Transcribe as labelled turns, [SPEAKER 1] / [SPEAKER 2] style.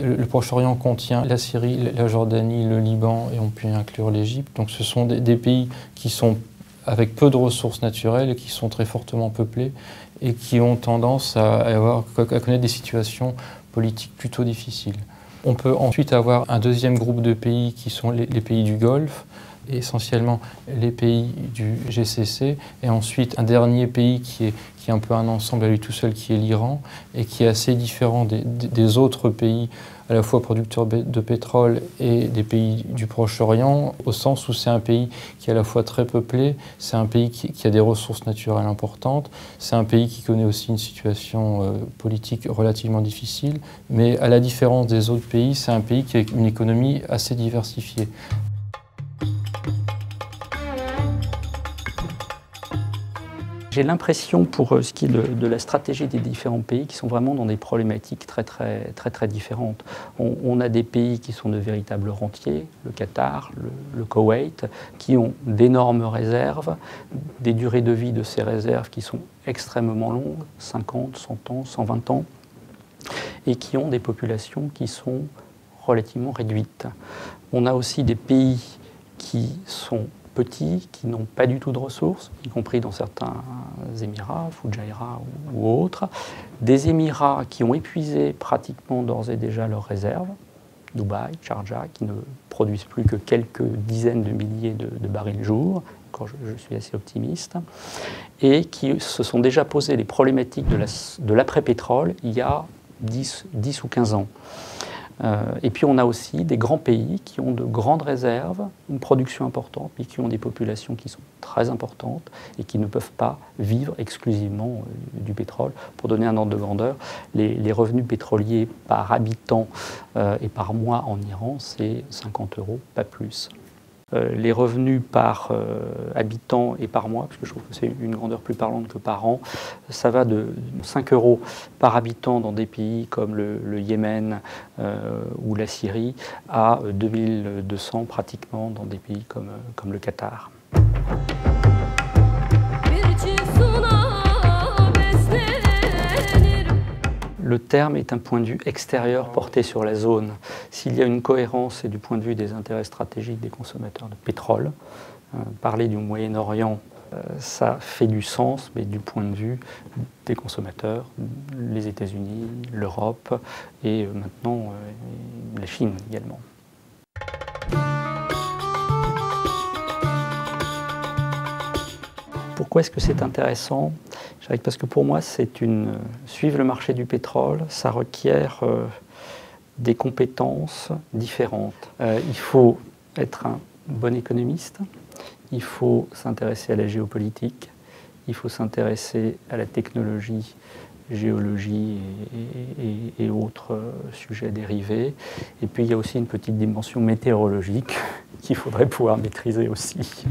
[SPEAKER 1] Le Proche-Orient contient la Syrie, la Jordanie, le Liban et on peut y inclure l'Égypte. Donc ce sont des pays qui sont avec peu de ressources naturelles et qui sont très fortement peuplés et qui ont tendance à connaître des situations politiques plutôt difficiles. On peut ensuite avoir un deuxième groupe de pays qui sont les pays du Golfe, essentiellement les pays du GCC, et ensuite un dernier pays qui est un peu un ensemble à lui tout seul, qui est l'Iran, et qui est assez différent des autres pays, à la fois producteurs de pétrole et des pays du Proche-Orient, au sens où c'est un pays qui est à la fois très peuplé, c'est un pays qui a des ressources naturelles importantes, c'est un pays qui connaît aussi une situation politique relativement difficile, mais à la différence des autres pays, c'est un pays qui a une économie assez diversifiée.
[SPEAKER 2] J'ai l'impression, pour ce qui est de la stratégie des différents pays, qui sont vraiment dans des problématiques très différentes. On a des pays qui sont de véritables rentiers, le Qatar, le Koweït, qui ont d'énormes réserves, des durées de vie de ces réserves qui sont extrêmement longues, 50, 100 ans, 120 ans, et qui ont des populations qui sont relativement réduites. On a aussi des pays qui sont petits, qui n'ont pas du tout de ressources, y compris dans certains Émirats, Fujairah ou autres. Des Émirats qui ont épuisé pratiquement d'ores et déjà leurs réserves, Dubaï, Sharjah, qui ne produisent plus que quelques dizaines de milliers de barils jour, quand je suis assez optimiste, et qui se sont déjà posé les problématiques de l'après-pétrole il y a 10 ou 15 ans. Et puis on a aussi des grands pays qui ont de grandes réserves, une production importante, mais qui ont des populations qui sont très importantes et qui ne peuvent pas vivre exclusivement du pétrole. Pour donner un ordre de grandeur, les revenus pétroliers par habitant et par mois en Iran, c'est 50 €, pas plus. Les revenus par habitant et par mois, parce que je trouve que c'est une grandeur plus parlante que par an, ça va de 5 € par habitant dans des pays comme le Yémen ou la Syrie à 2200 pratiquement dans des pays comme le Qatar. Le terme est un point de vue extérieur porté sur la zone. S'il y a une cohérence, et du point de vue des intérêts stratégiques des consommateurs de pétrole, parler du Moyen-Orient, ça fait du sens, mais du point de vue des consommateurs, les États-Unis, l'Europe et maintenant la Chine également. Pourquoi est-ce que c'est intéressant ? Je dirais que parce que pour moi, suivre le marché du pétrole, ça requiert des compétences différentes. Il faut être un bon économiste, il faut s'intéresser à la géopolitique, il faut s'intéresser à la technologie, géologie et autres sujets dérivés. Et puis il y a aussi une petite dimension météorologique qu'il faudrait pouvoir maîtriser aussi.